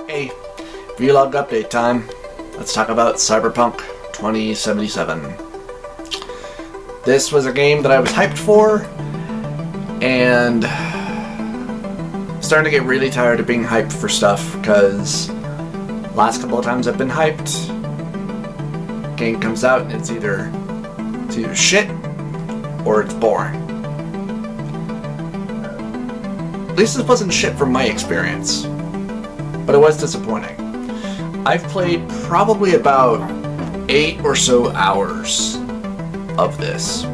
Hey, vlog update time. Let's talk about Cyberpunk 2077. This was a game that I was hyped for, and starting to get really tired of being hyped for stuff, because last couple of times I've been hyped, game comes out and it's either shit or it's boring. At least this wasn't shit from my experience, but it was disappointing. I've played probably about 8 or so hours of this,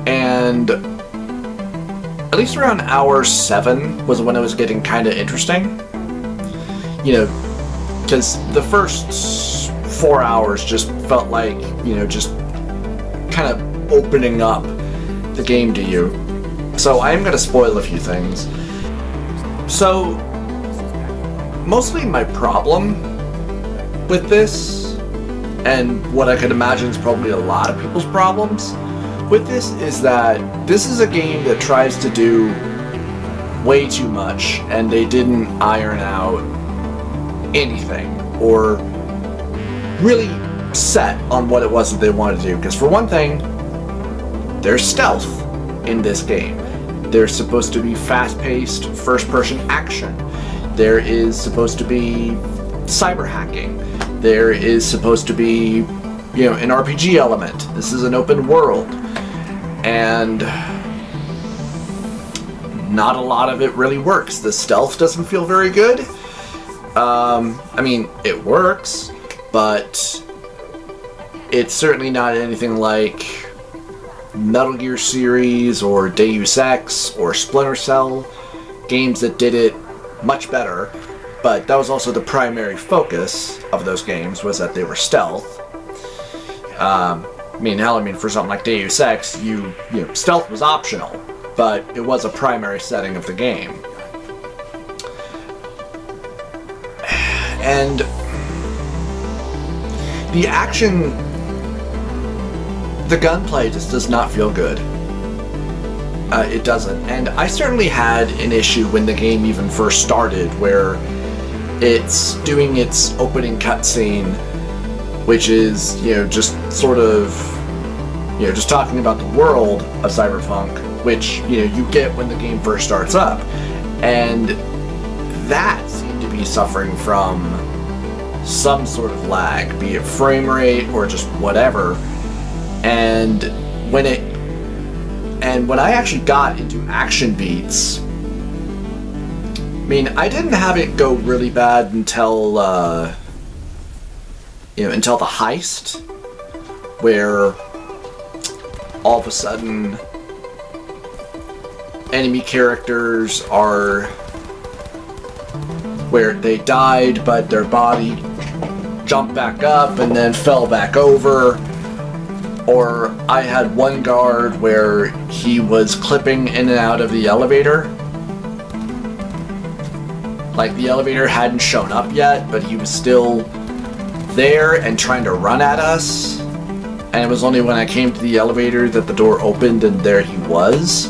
and at least around hour 7 was when it was getting kind of interesting. You know, because the first 4 hours just felt like, you know, just kind of opening up the game to you. So I am going to spoil a few things. So, mostly my problem with this, and what I could imagine is probably a lot of people's problems with this, is that this is a game that tries to do way too much, and they didn't iron out anything, or really set on what it was that they wanted to do. Because for one thing, there's stealth in this game. There's supposed to be fast-paced, first-person action. There is supposed to be cyber hacking. There is supposed to be, you know, an RPG element. This is an open world. And not a lot of it really works. The stealth doesn't feel very good. I mean, it works, but it's certainly not anything like Metal Gear series or Deus Ex or Splinter Cell, games that did it much better. But that was also the primary focus of those games, was that they were stealth. I mean, for something like Deus Ex, you know, stealth was optional, but it was a primary setting of the game. And the action, the gunplay just does not feel good. It doesn't. And I certainly had an issue when the game even first started, where it's doing its opening cutscene, which is, you know, just sort of, you know, just talking about the world of Cyberpunk, which, you know, you get when the game first starts up. And that seemed to be suffering from some sort of lag, be it frame rate or just whatever. And when I actually got into action beats, I mean, I didn't have it go really bad until, until the heist, where all of a sudden enemy characters are where they died, but their body jumped back up and then fell back over. Or I had one guard where he was clipping in and out of the elevator. Like, the elevator hadn't shown up yet, but he was still there and trying to run at us. And it was only when I came to the elevator that the door opened and there he was.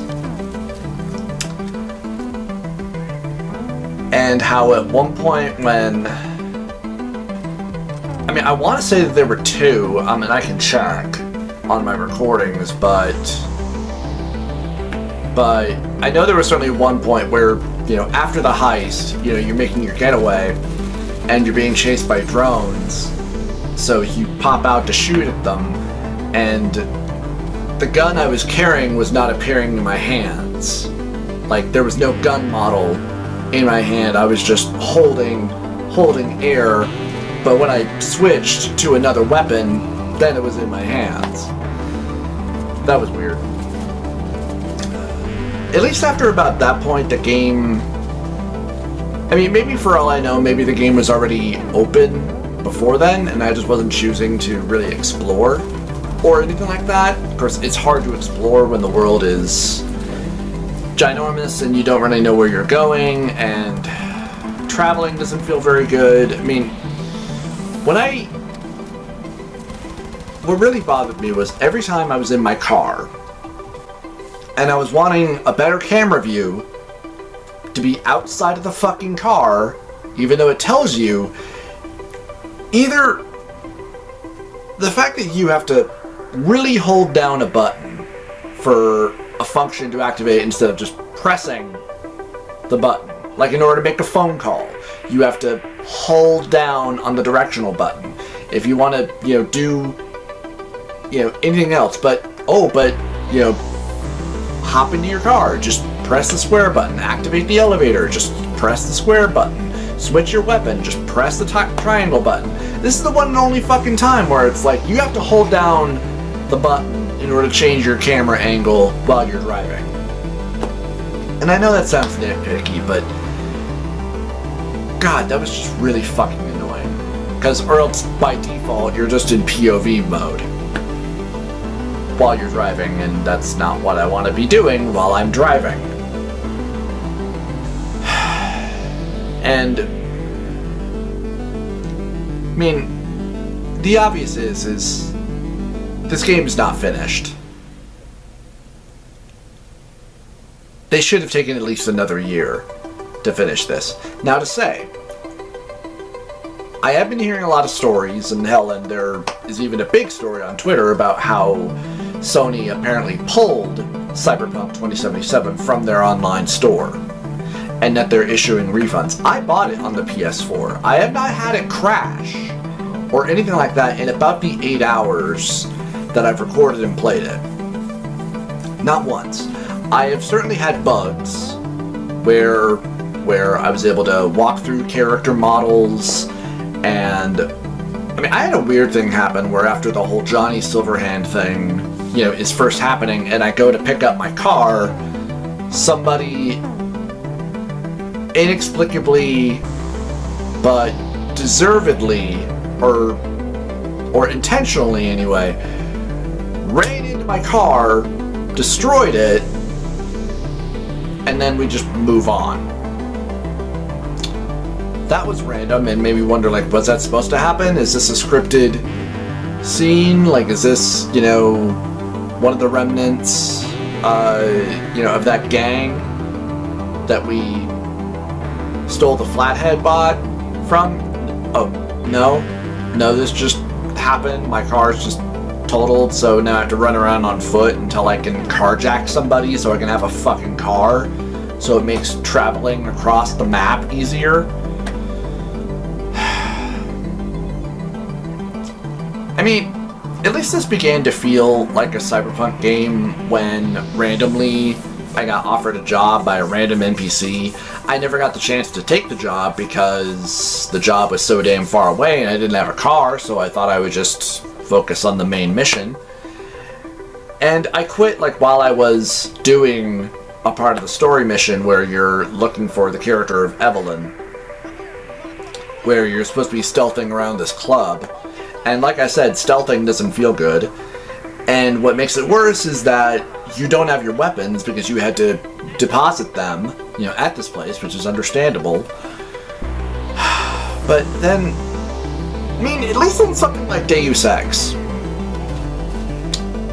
And how at one point when... I mean, I want to say that there were 2, and I can check on my recordings, but I know there was certainly one point where, you know, after the heist, you know, you're making your getaway and you're being chased by drones, so you pop out to shoot at them, and the gun I was carrying was not appearing in my hands. Like, there was no gun model in my hand. I was just holding air, but when I switched to another weapon, then it was in my hands. That was weird. At least after about that point, the game... I mean, maybe for all I know, maybe the game was already open before then, and I just wasn't choosing to really explore or anything like that. Of course, it's hard to explore when the world is ginormous and you don't really know where you're going, and traveling doesn't feel very good. I mean, what really bothered me was every time I was in my car and I was wanting a better camera view to be outside of the fucking car, even though it tells you either the fact that you have to really hold down a button for a function to activate instead of just pressing the button. Like in order to make a phone call, you have to hold down on the directional button. If you want to, do, anything else, but hop into your car, just press the square button. Activate the elevator, just press the square button. Switch your weapon, just press the triangle button. This is the one and only fucking time where it's like you have to hold down the button in order to change your camera angle while you're driving. And I know that sounds nitpicky, but God, that was just really fucking annoying. Or else by default you're just in POV mode while you're driving, and that's not what I want to be doing while I'm driving. And I mean, the obvious is this game's not finished. They should have taken at least another year to finish this. Now to say, I have been hearing a lot of stories, and there is even a big story on Twitter about how Sony apparently pulled Cyberpunk 2077 from their online store, and that they're issuing refunds. I bought it on the PS4. I have not had it crash or anything like that in about the 8 hours that I've recorded and played it. Not once. I have certainly had bugs where I was able to walk through character models, and I mean, I had a weird thing happen where after the whole Johnny Silverhand thing, is first happening, and I go to pick up my car, somebody inexplicably but deservedly or intentionally anyway ran into my car, destroyed it, and then we just move on. That was random and made me wonder, like, was that supposed to happen? Is this a scripted scene? Like, is this, one of the remnants, of that gang that we stole the Flathead bot from? Oh, no, this just happened. My car's just totaled, so now I have to run around on foot until I can carjack somebody so I can have a fucking car, so it makes traveling across the map easier. I mean, at least this began to feel like a Cyberpunk game when randomly I got offered a job by a random NPC. I never got the chance to take the job because the job was so damn far away and I didn't have a car, so I thought I would just focus on the main mission. And I quit while I was doing a part of the story mission where you're looking for the character of Evelyn, where you're supposed to be stealthing around this club. And like I said, stealthing doesn't feel good. And what makes it worse is that you don't have your weapons because you had to deposit them, at this place, which is understandable. But then, I mean, at least in something like Deus Ex,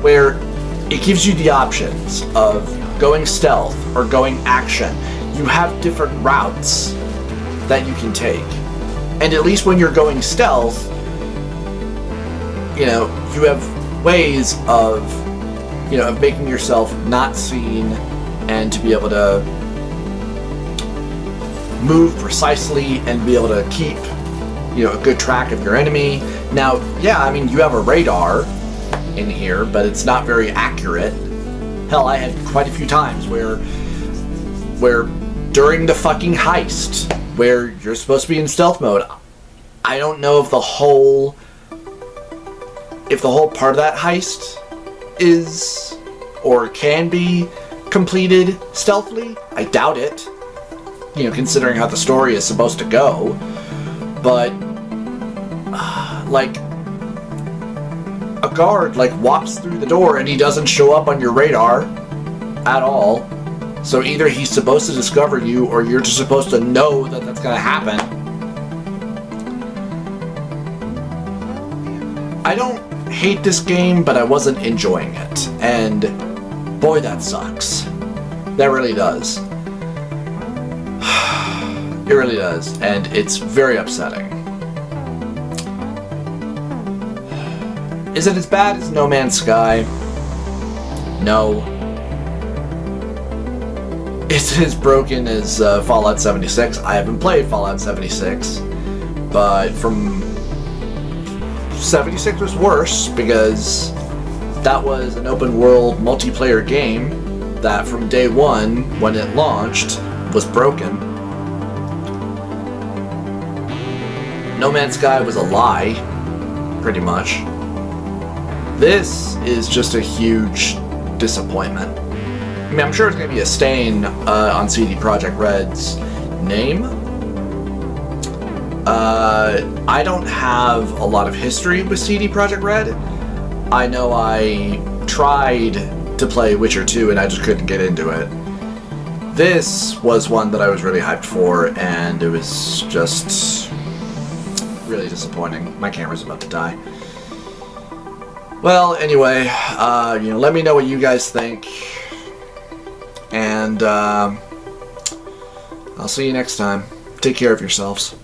where it gives you the options of going stealth or going action, you have different routes that you can take. And at least when you're going stealth, you have ways of making yourself not seen and to be able to move precisely and be able to keep, a good track of your enemy. Now, yeah, I mean, you have a radar in here, but it's not very accurate. Hell, I had quite a few times where during the fucking heist, where you're supposed to be in stealth mode, I don't know if the whole part of that heist is or can be completed stealthily. I doubt it, considering how the story is supposed to go. But a guard walks through the door and he doesn't show up on your radar at all. So either he's supposed to discover you or you're just supposed to know that that's going to happen. I don't hate this game, but I wasn't enjoying it. And boy, that sucks. That really does. It really does, and it's very upsetting. Is it as bad as No Man's Sky? No. Is it as broken as Fallout 76? I haven't played Fallout 76, but from 76 was worse because that was an open world multiplayer game that from day one, when it launched, was broken. No Man's Sky was a lie, pretty much. This is just a huge disappointment. I mean, I'm sure it's going to be a stain on CD Projekt Red's name. I don't have a lot of history with CD Projekt Red. I know I tried to play Witcher 2 and I just couldn't get into it. This was one that I was really hyped for, and it was just really disappointing. My camera's about to die. Well, anyway, let me know what you guys think. And I'll see you next time. Take care of yourselves.